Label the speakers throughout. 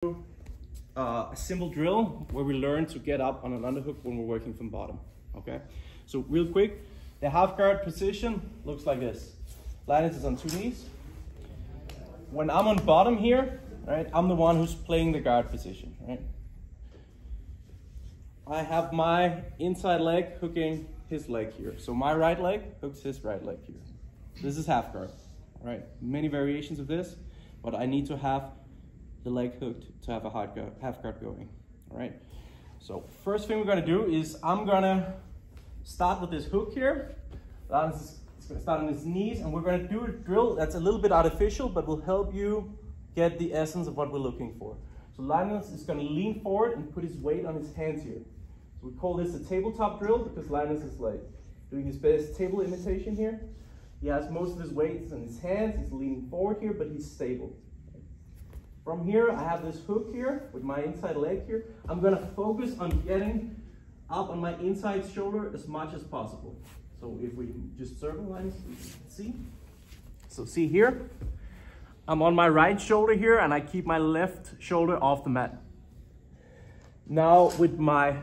Speaker 1: A simple drill where we learn to get up on an underhook when we're working from bottom. Okay, so real quick, the half guard position looks like this. Linus is on 2 knees. When I'm on bottom here, right, I'm the one who's playing the guard position, right? I have my inside leg hooking his leg here. So my right leg hooks his right leg here. This is half guard, all right? Many variations of this, but I need to have the leg hooked to have a half guard going, all right? So first thing we're gonna do is I'm gonna start with this hook here. It's gonna start on his knees, and we're gonna do a drill that's a little bit artificial, but will help you get the essence of what we're looking for. So Linus is gonna lean forward and put his weight on his hands here. So we call this a tabletop drill because Linus is like doing his best table imitation here. He has most of his weight in his hands, he's leaning forward here, but he's stable. From here, I have this hook here with my inside leg here. I'm gonna focus on getting up on my inside shoulder as much as possible. So if we just circle lines, see? So see here, I'm on my right shoulder here and I keep my left shoulder off the mat. Now with my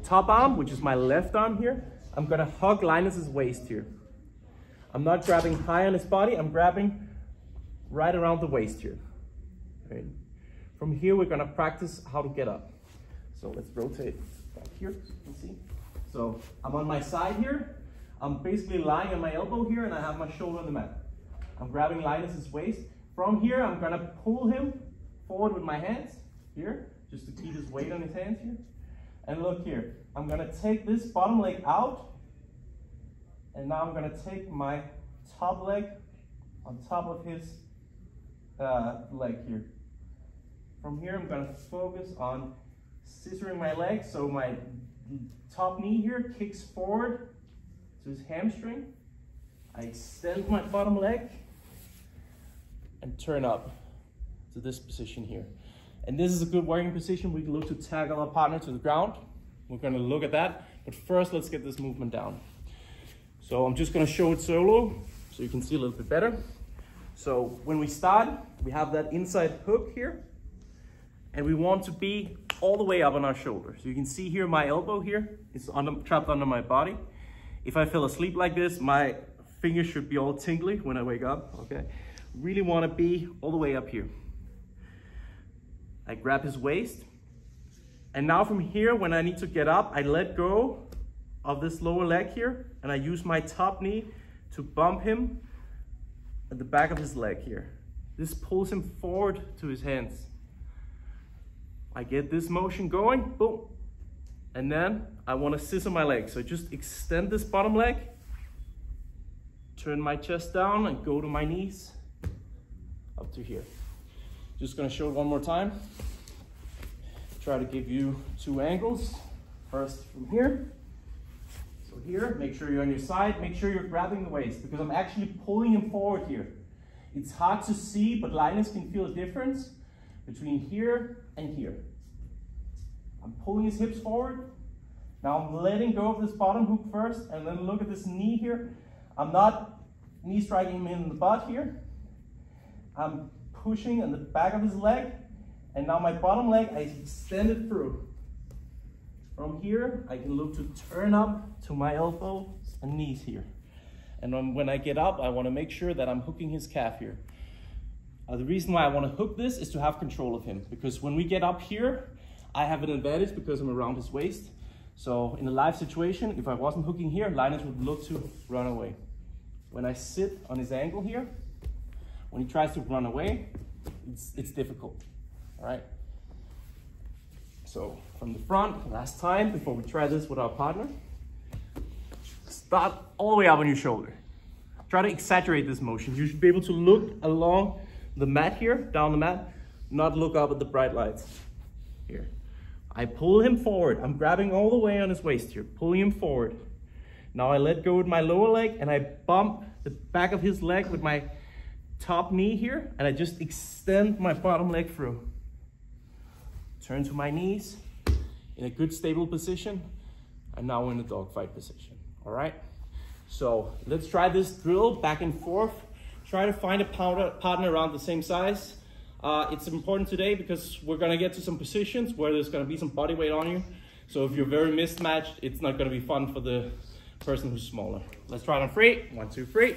Speaker 1: top arm, which is my left arm here, I'm gonna hug Linus's waist here. I'm not grabbing high on his body, I'm grabbing right around the waist here. Okay. From here, we're gonna practice how to get up. So let's rotate back here, you can see. So I'm on my side here. I'm basically lying on my elbow here and I have my shoulder on the mat. I'm grabbing Linus's waist. From here, I'm gonna pull him forward with my hands here, just to keep his weight on his hands here. And look here, I'm gonna take this bottom leg out, and now I'm gonna take my top leg on top of his leg here. From here, I'm gonna focus on scissoring my leg, so my top knee here kicks forward to his hamstring. I extend my bottom leg and turn up to this position here. And this is a good working position. We can look to tackle our partner to the ground. We're gonna look at that, but first let's get this movement down. So I'm just gonna show it solo so you can see a little bit better. So when we start, we have that inside hook here, and we want to be all the way up on our shoulder. So you can see here, my elbow here is trapped under my body. If I fell asleep like this, my fingers should be all tingly when I wake up, okay? Really wanna be all the way up here. I grab his waist, and now from here, when I need to get up, I let go of this lower leg here, and I use my top knee to bump him at the back of his leg here. This pulls him forward to his hands. I get this motion going, boom, and then I want to scissor my leg. So just extend this bottom leg, turn my chest down and go to my knees up to here. Just gonna show it one more time. Try to give you 2 angles. First from here. So here, make sure you're on your side, make sure you're grabbing the waist because I'm actually pulling him forward here. It's hard to see, but Linus can feel a difference between here and here. I'm pulling his hips forward. Now I'm letting go of this bottom hook first, and then look at this knee here. I'm not knee striking him in the butt here. I'm pushing on the back of his leg, and now my bottom leg, I extend it through. From here, I can look to turn up to my elbows and knees here. And when I get up, I want to make sure that I'm hooking his calf here. The reason why I want to hook this is to have control of him, because when we get up here, I have an advantage because I'm around his waist. So in a live situation, if I wasn't hooking here, Linus would look to run away. When I sit on his ankle here, when he tries to run away, it's difficult, all right? So from the front, last time, before we try this with our partner, start all the way up on your shoulder. Try to exaggerate this motion. You should be able to look along the mat here, down the mat, not look up at the bright lights here. I pull him forward. I'm grabbing all the way on his waist here, pulling him forward. Now I let go with my lower leg and I bump the back of his leg with my top knee here, and I just extend my bottom leg through. Turn to my knees in a good stable position, and now we're in a dogfight position, all right? So let's try this drill back and forth. Try to find a partner around the same size. It's important today because we're gonna get to some positions where there's gonna be some body weight on you. So if you're very mismatched, it's not gonna be fun for the person who's smaller. Let's try it on 3. 1, 2, 3.